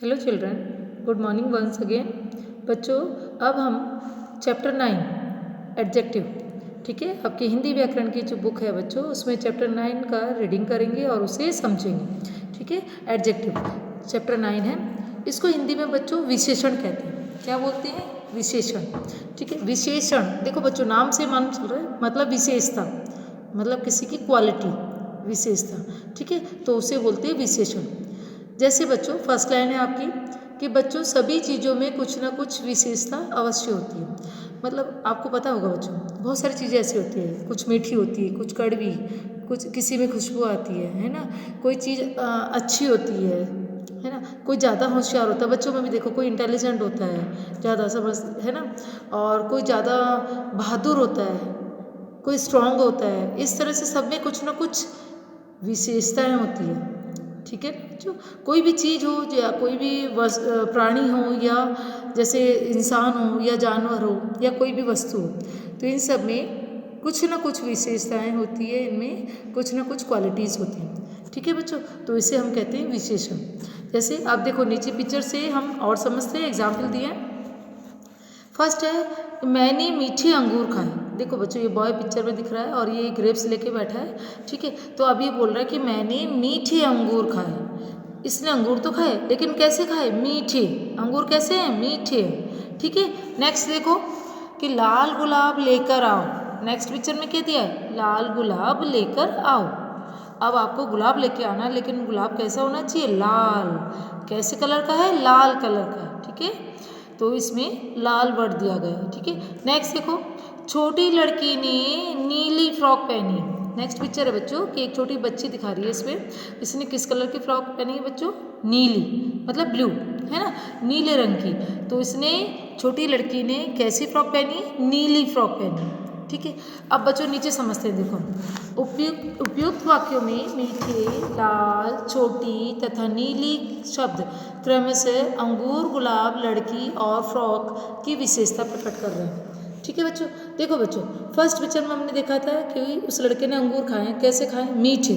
Hello children, good morning once again. बच्चों, अब हम चैप्टर 9 एडजेक्टिव, ठीक है, आपकी हिंदी व्याकरण की जो बुक है बच्चों, उसमें चैप्टर 9 का रीडिंग करेंगे और उसे समझेंगे। ठीक है, एडजेक्टिव चैप्टर 9 है। इसको हिंदी में बच्चों विशेषण कहते हैं। क्या बोलते हैं? विशेषण। ठीक है, विशेषण देखो बच्चों, नाम से मालूम चल रहा है, मतलब विशेषता, मतलब किसी की क्वालिटी, विशेषता। ठीक है, तो उसे बोलते हैं विशेषण। जैसे बच्चों फर्स्ट लाइन है आपकी कि बच्चों सभी चीज़ों में कुछ ना कुछ विशेषता अवश्य होती है। मतलब आपको पता होगा बच्चों, बहुत सारी चीज़ें ऐसी होती है, कुछ मीठी होती है, कुछ कड़वी, कुछ किसी में खुशबू आती है ना। कोई चीज़ अच्छी होती है ना। कोई ज़्यादा होशियार होता है, बच्चों में भी देखो, कोई इंटेलिजेंट होता है, ज़्यादा समझ, है ना। और कोई ज़्यादा बहादुर होता है, कोई स्ट्रांग होता है। इस तरह से सब में कुछ ना कुछ विशेषताएं होती है। ठीक है, जो कोई भी चीज़ हो या कोई भी प्राणी हो, या जैसे इंसान हो या जानवर हो या कोई भी वस्तु हो, तो इन सब में कुछ ना कुछ विशेषताएं होती है, इनमें कुछ ना कुछ क्वालिटीज़ होती हैं। ठीक है बच्चों, तो इसे हम कहते हैं विशेषण। जैसे आप देखो नीचे पिक्चर से हम और समझते हैं, एग्जाम्पल दिए हैं। फर्स्ट है मैंने मीठे अंगूर खाए। देखो बच्चों, ये बॉय पिक्चर में दिख रहा है और ये ग्रेप्स लेके बैठा है। ठीक है, तो अब ये बोल रहा है कि मैंने मीठे अंगूर खाए। इसने अंगूर तो खाए, लेकिन कैसे खाए? मीठे। अंगूर कैसे हैं? मीठे। ठीक है, नेक्स्ट देखो कि लाल गुलाब लेकर आओ। नेक्स्ट पिक्चर में क्या दिया है? लाल गुलाब लेकर आओ। अब आपको गुलाब लेके आना है, लेकिन गुलाब कैसा होना चाहिए? लाल। कैसे कलर का है? लाल कलर का। ठीक है, तो इसमें लाल वर्ड दिया गया है। ठीक है, नेक्स्ट देखो, छोटी लड़की ने नीली फ्रॉक पहनी। नेक्स्ट पिक्चर है बच्चों कि एक छोटी बच्ची दिखा रही है इसमें। इसने किस कलर की फ्रॉक पहनी है बच्चों? नीली, मतलब ब्लू, है ना, नीले रंग की। तो इसने, छोटी लड़की ने कैसी फ्रॉक पहनी? नीली फ्रॉक पहनी। ठीक है, अब बच्चों नीचे समझते हैं। देखो, उपयुक्त वाक्यों में मीठे, लाल, छोटी तथा नीली शब्द क्रमशः अंगूर, गुलाब, लड़की और फ्रॉक की विशेषता प्रकट कर रहे हैं। ठीक है बच्चों, देखो बच्चों, फर्स्ट पिक्चर में हमने देखा था कि उस लड़के ने अंगूर खाए। कैसे खाए? मीठे।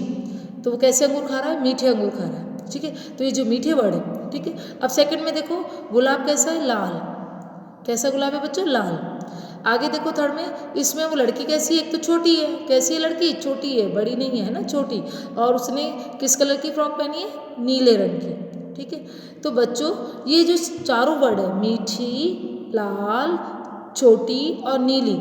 तो वो कैसे अंगूर खा रहा है? मीठे अंगूर खा रहा है। ठीक है, तो ये जो मीठे वर्ड है। ठीक है, अब सेकंड में देखो, गुलाब कैसा है? लाल। कैसा गुलाब है बच्चों? लाल। आगे देखो थर्ड में, इसमें वो लड़की कैसी है? एक तो छोटी है। कैसी है लड़की? छोटी है, बड़ी नहीं है ना, छोटी। और उसने किस कलर की फ्रॉक पहनी है? नीले रंग की। ठीक है, तो बच्चों ये जो चारों वर्ड है, मीठी, लाल, छोटी और नीली,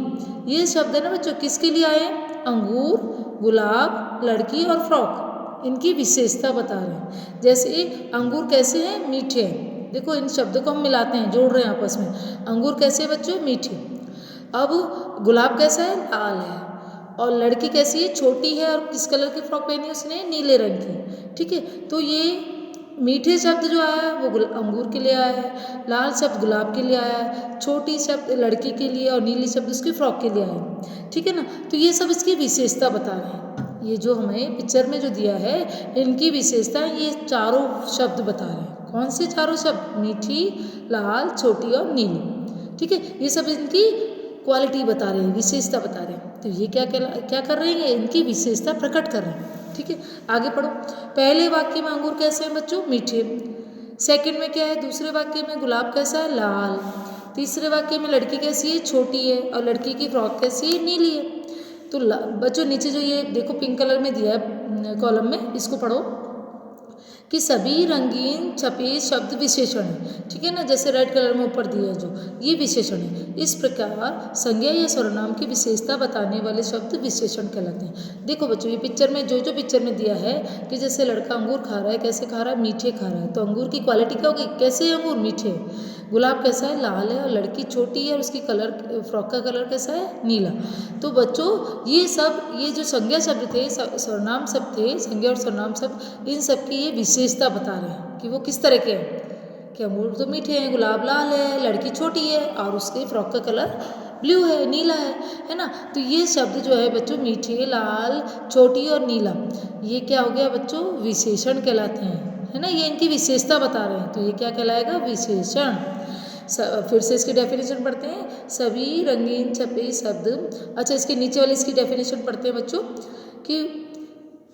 ये शब्द है ना बच्चों, किसके लिए आए हैं? अंगूर, गुलाब, लड़की और फ्रॉक। इनकी विशेषता बता रहे हैं। जैसे अंगूर कैसे हैं? मीठे हैं। देखो इन शब्दों को हम मिलाते हैं, जोड़ रहे हैं आपस में। अंगूर कैसे बच्चों? मीठे। अब गुलाब कैसा है? लाल है। और लड़की कैसी है? छोटी है। और किस कलर की फ्रॉक पहनी है उसने? नीले रंग की। ठीक है, तो ये मीठे शब्द जो आया है वो अंगूर के लिए आया है, लाल शब्द गुलाब के लिए आया है, छोटी शब्द लड़की के लिए और नीली शब्द उसकी फ्रॉक के लिए आया है। ठीक है ना, तो ये सब इसकी विशेषता बता रहे हैं। ये जो हमें पिक्चर में जो दिया है, इनकी विशेषता ये चारों शब्द बता रहे हैं। कौन से चारों शब्द? मीठी, लाल, छोटी और नीली। ठीक है, ये सब इनकी क्वालिटी बता रहे हैं, विशेषता बता रहे हैं। तो ये क्या कर रहे हैं? इनकी विशेषता प्रकट कर रहे हैं। ठीक है, आगे पढ़ो। पहले वाक्य में अंगूर कैसे हैं बच्चों? मीठे। सेकंड में क्या है? दूसरे वाक्य में गुलाब कैसा है? लाल। तीसरे वाक्य में लड़की कैसी है? छोटी है। और लड़की की फ्रॉक कैसी है? नीली है। तो बच्चों नीचे जो ये देखो पिंक कलर में दिया है कॉलम में, इसको पढ़ो कि सभी रंगीन छपे शब्द विशेषण है। ठीक है ना, जैसे रेड कलर में ऊपर दिया है जो, ये विशेषण है। इस प्रकार संज्ञा या सर्वनाम की विशेषता बताने वाले शब्द विशेषण कहलाते हैं। देखो बच्चों, ये पिक्चर में जो पिक्चर में दिया है कि जैसे लड़का अंगूर खा रहा है, कैसे खा रहा है? मीठे खा रहा है। तो अंगूर की क्वालिटी क्या होगी? कैसे अंगूर? मीठे। गुलाब कैसा है? लाल है। और लड़की छोटी है और उसकी कलर, फ्रॉक का कलर कैसा है? नीला। तो बच्चों ये सब, ये जो संज्ञा शब्द थे, सर्वनाम शब्द थे, संज्ञा और सर्वनाम शब्द, इन सब की ये विशेषता बता रहे हैं कि वो किस तरह के हैं। कि अंगूर तो मीठे हैं, गुलाब लाल है, लड़की छोटी है और उसके फ्रॉक का कलर ब्लू है, नीला है ना। तो ये शब्द जो है बच्चों, मीठे, लाल, छोटी और नीला, ये क्या हो गया बच्चों? विशेषण कहलाते हैं, है ना। ये इनकी विशेषता बता रहे हैं, तो ये क्या कहलाएगा? विशेषण। फिर से इसकी डेफिनेशन पढ़ते हैं। सभी रंगीन छपे शब्द, अच्छा इसके नीचे वाली इसकी डेफिनेशन पढ़ते हैं बच्चों कि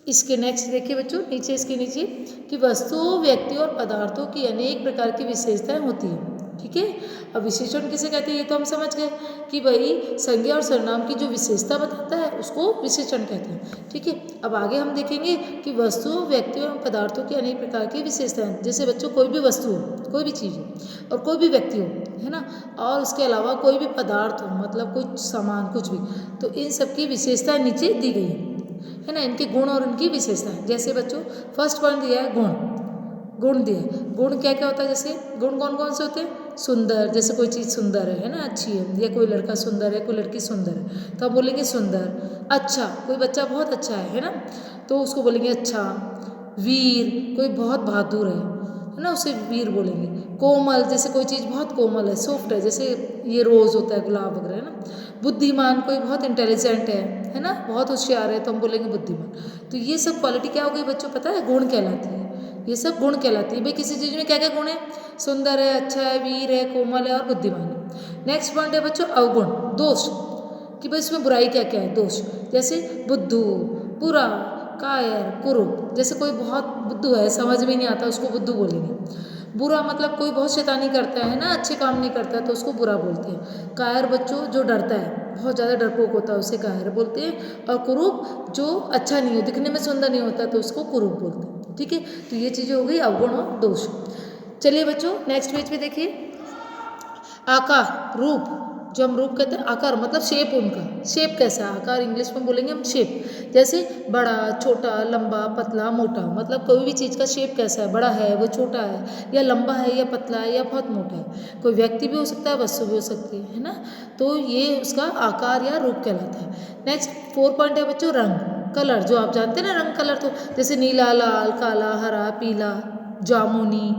इसके नेक्स्ट देखिए बच्चों, नीचे इसके नीचे कि वस्तुओं, व्यक्तियों और पदार्थों की अनेक प्रकार की विशेषताएं होती हैं। ठीक है, अब विशेषण किसे कहते हैं ये तो हम समझ गए कि भाई संज्ञा और सर्वनाम की जो विशेषता बताता है उसको विशेषण कहते हैं। ठीक है, अब आगे हम देखेंगे कि वस्तुओं, व्यक्तियों और पदार्थों की अनेक प्रकार की विशेषताएं, जैसे बच्चों कोई भी वस्तु हो, कोई भी चीज़ हो और कोई भी व्यक्ति हो, है ना, और उसके अलावा कोई भी पदार्थ हो, मतलब कुछ सामान कुछ भी, तो इन सब की विशेषताएं नीचे दी गई है ना, इनके गुण और इनकी विशेषताएं। जैसे बच्चों फर्स्ट पॉइंट दिया है गुण, गुण दिया है। गुण क्या क्या होता है, जैसे गुण कौन कौन से होते हैं, सुंदर, जैसे कोई चीज़ सुंदर है ना, अच्छी है, या कोई लड़का सुंदर है, कोई लड़की सुंदर है तो हम बोलेंगे सुंदर। अच्छा, कोई बच्चा बहुत अच्छा है ना, तो उसको बोलेंगे अच्छा। वीर, कोई बहुत बहादुर है ना, उसे वीर बोलेंगे। कोमल, जैसे कोई चीज़ बहुत कोमल है, सॉफ्ट है, जैसे ये रोज़ होता है, गुलाब वगैरह, है ना। बुद्धिमान, कोई बहुत इंटेलिजेंट है ना, बहुत होशियार है तो हम बोलेंगे बुद्धिमान। तो ये सब क्वालिटी क्या हो गई बच्चों, पता है, गुण कहलाती है। ये सब गुण कहलाती है। भाई किसी चीज़ में क्या क्या गुण है, सुंदर है, अच्छा है, वीर है, कोमल है और बुद्धिमान है। नेक्स्ट पॉइंट है बच्चों अवगुण, दोष, कि भाई इसमें बुराई क्या क्या है, दोष, जैसे बुद्धू, बुरा, कायर, कुरूप। जैसे कोई बहुत बुद्धू है, समझ में नहीं आता, उसको बुद्धू बोलेंगे। बुरा मतलब कोई बहुत शैतानी करता है ना, अच्छे काम नहीं करता है तो उसको बुरा बोलते हैं। कायर बच्चों जो डरता है, बहुत ज़्यादा डरपोक होता है, उसे कायर बोलते हैं। और कुरूप जो अच्छा नहीं हो, दिखने में सुंदर नहीं होता तो उसको कुरूप बोलते हैं। ठीक है, तो ये चीज़ें हो गई अवगुण और दोष। चलिए बच्चों नेक्स्ट पेज पे देखिए, आकार, रूप, जो हम रूप कहते हैं, आकार मतलब शेप, उनका शेप कैसा है, आकार इंग्लिश में बोलेंगे हम शेप। जैसे बड़ा, छोटा, लंबा, पतला, मोटा, मतलब कोई भी चीज़ का शेप कैसा है, बड़ा है, वो छोटा है, या लंबा है, या पतला है, या बहुत मोटा है। कोई व्यक्ति भी हो सकता है, वस्तु भी हो सकती है ना, तो ये उसका आकार या रूप कहलाता है। नेक्स्ट 4 पॉइंट है बच्चों रंग, कलर, जो आप जानते हैं ना रंग, कलर, तो जैसे नीला, लाल, काला, हरा, पीला, जामुनी,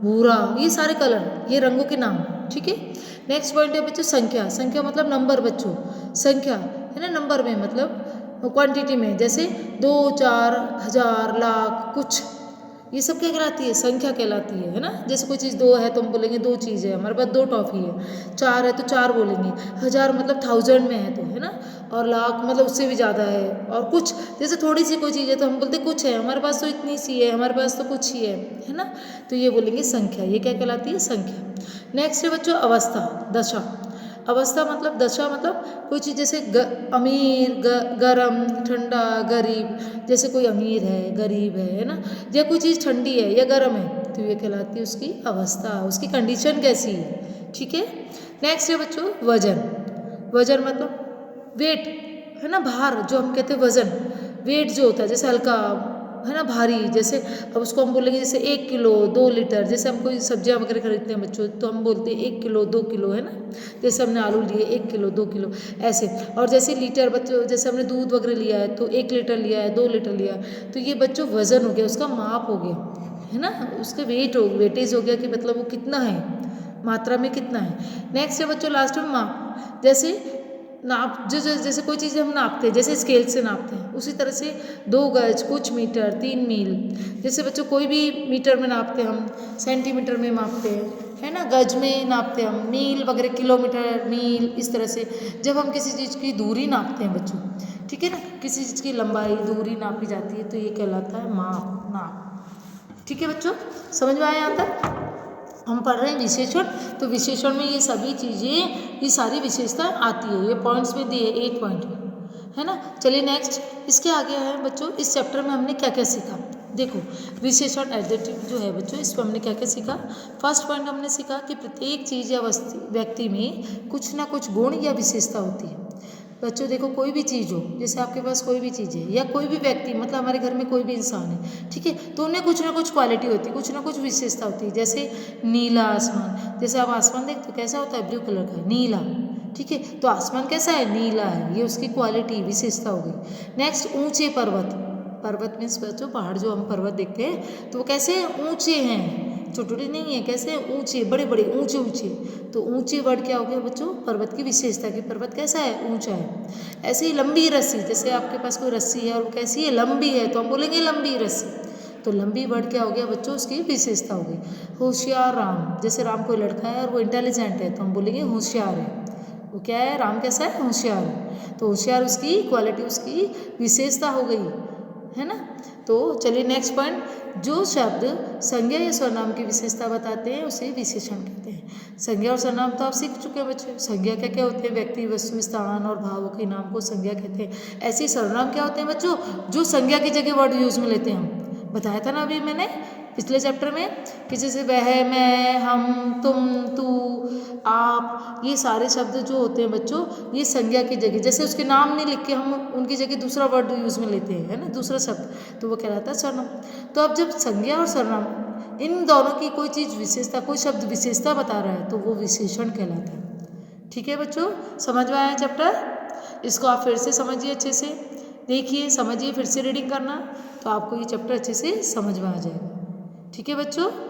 भूरा, ये सारे कलर, ये रंगों के नाम। ठीक है, नेक्स्ट पॉइंट है बच्चों संख्या, संख्या मतलब नंबर बच्चों, संख्या है ना, नंबर में मतलब क्वांटिटी में, जैसे 2, 4, हज़ार, लाख, कुछ, ये सब क्या कहलाती है, संख्या कहलाती है ना। जैसे कोई चीज़ 2 है तो हम बोलेंगे 2 चीज़ है, हमारे पास 2 टॉफ़ी है। 4 है तो 4 बोलेंगे। हज़ार मतलब 1000 में है तो, है ना। और लाख मतलब उससे भी ज़्यादा है। और कुछ, जैसे थोड़ी सी कोई चीज़ है तो हम बोलते कुछ है, हमारे पास तो इतनी सी है, हमारे पास तो कुछ ही है ना। तो ये बोलेंगे संख्या, ये क्या कहलाती है, संख्या। नेक्स्ट है बच्चों अवस्था, दशा। अवस्था मतलब, दशा मतलब कोई चीज़ जैसे अमीर, गरम, ठंडा, गरीब, जैसे कोई अमीर है, गरीब है ना, या कोई चीज़ ठंडी है या गर्म है तो ये कहलाती है उसकी अवस्था, उसकी कंडीशन कैसी है। ठीक है, नेक्स्ट है बच्चों वजन। वजन मतलब वेट, है ना, भार, जो हम कहते हैं वजन, वेट जो होता है, जैसे हल्का, है ना, भारी, जैसे अब उसको हम बोलेंगे जैसे 1 किलो, 2 लीटर, जैसे हम कोई सब्जियां वगैरह खरीदते हैं बच्चों तो हम बोलते हैं 1 किलो, 2 किलो, है ना। जैसे हमने आलू लिए 1 किलो, 2 किलो, ऐसे। और जैसे लीटर बच्चों, जैसे हमने दूध वगैरह लिया है तो 1 लीटर लिया है, 2 लीटर लिया है, तो ये बच्चों वजन हो गया, उसका माप हो गया, है ना, उसका वेटेज हो गया कि मतलब वो कितना है, मात्रा में कितना है। नेक्स्ट है बच्चों लास्ट में माप, जैसे नाप, जैसे कोई चीज़ हम नापते हैं, जैसे स्केल से नापते हैं, उसी तरह से 2 गज, कुछ मीटर, 3 मील, जैसे बच्चों कोई भी मीटर में नापते हैं हम, सेंटीमीटर में मापते हैं, है ना, गज में नापते हैं हम, मील वगैरह, किलोमीटर, मील, इस तरह से जब हम किसी चीज़ की दूरी नापते हैं बच्चों, ठीक है ना, किसी चीज़ की लंबाई, दूरी नापी जाती है तो ये कहलाता है नाप। ठीक है बच्चों, समझ में आया यहाँ तक। हम पढ़ रहे हैं विशेषण, तो विशेषण में ये सभी चीज़ें, ये सारी विशेषताएं आती है, ये पॉइंट्स में दिए 8 पॉइंट में, है ना। चलिए नेक्स्ट, इसके आगे है बच्चों, इस चैप्टर में हमने क्या क्या सीखा। देखो विशेषण एडजेक्टिव जो है बच्चों, इस पर हमने क्या क्या सीखा। फर्स्ट पॉइंट हमने सीखा कि प्रत्येक चीज़ या व्यक्ति में कुछ ना कुछ गुण या विशेषता होती है। बच्चों देखो कोई भी चीज़ हो, जैसे आपके पास कोई भी चीज़ है या कोई भी व्यक्ति, मतलब हमारे घर में कोई भी इंसान है, ठीक है, तो उन्हें कुछ ना कुछ क्वालिटी होती है, कुछ ना कुछ विशेषता होती है। जैसे नीला आसमान, जैसे आप आसमान देखते हो कैसा होता है, ब्लू कलर का, नीला, ठीक है, तो आसमान कैसा है, नीला है, ये उसकी क्वालिटी, विशेषता हो गई। नेक्स्ट ऊंचे पर्वत, पर्वत मीन्स बच्चों पहाड़, जो हम पर्वत देखते हैं तो वो कैसे ऊंचे हैं, छोटे नहीं है, कैसे ऊंचे, बड़े बड़े, ऊंचे ऊंचे, तो ऊंचे वर्ड क्या हो गया बच्चों, पर्वत की विशेषता, कि पर्वत कैसा है, ऊंचा है। ऐसे ही लंबी रस्सी, जैसे आपके पास कोई रस्सी है और वो कैसी है, लंबी है, तो हम बोलेंगे लंबी रस्सी, तो लंबी वर्ड क्या हो गया बच्चों, उसकी विशेषता हो गई। होशियार राम, जैसे राम कोई लड़का है और वो इंटेलिजेंट है तो हम बोलेंगे होशियार है, वो क्या है, राम कैसा है, होशियार है, तो होशियार उसकी क्वालिटी, उसकी विशेषता हो गई, है ना। तो चलिए नेक्स्ट पॉइंट, जो शब्द संज्ञा या सर्वनाम की विशेषता बताते हैं उसे विशेषण कहते हैं। संज्ञा और सर्वनाम तो आप सीख चुके हैं बच्चे। संज्ञा क्या क्या होते हैं, व्यक्ति, वस्तु, स्थान और भावों के नाम को संज्ञा कहते हैं। ऐसे ही सर्वनाम क्या होते हैं बच्चों, जो संज्ञा की जगह वर्ड यूज में लेते हैं। हम बताया था ना अभी मैंने पिछले चैप्टर में कि जैसे वह, मैं, हम, तुम, तू, आप, ये सारे शब्द जो होते हैं बच्चों, ये संज्ञा की जगह, जैसे उसके नाम नहीं लिख के हम उनकी जगह दूसरा वर्ड यूज में लेते हैं, है ना, दूसरा शब्द, तो वो कहलाता है सर्वनाम। तो अब जब संज्ञा और सर्वनाम इन दोनों की कोई चीज़ विशेषता, कोई शब्द विशेषता बता रहा है तो वो विशेषण कहलाता है। ठीक है बच्चों, समझ में आया चैप्टर? इसको आप फिर से समझिए, अच्छे से देखिए, समझिए, फिर से रीडिंग करना, तो आपको ये चैप्टर अच्छे से समझ में आ जाएगा। ठीक है बच्चों।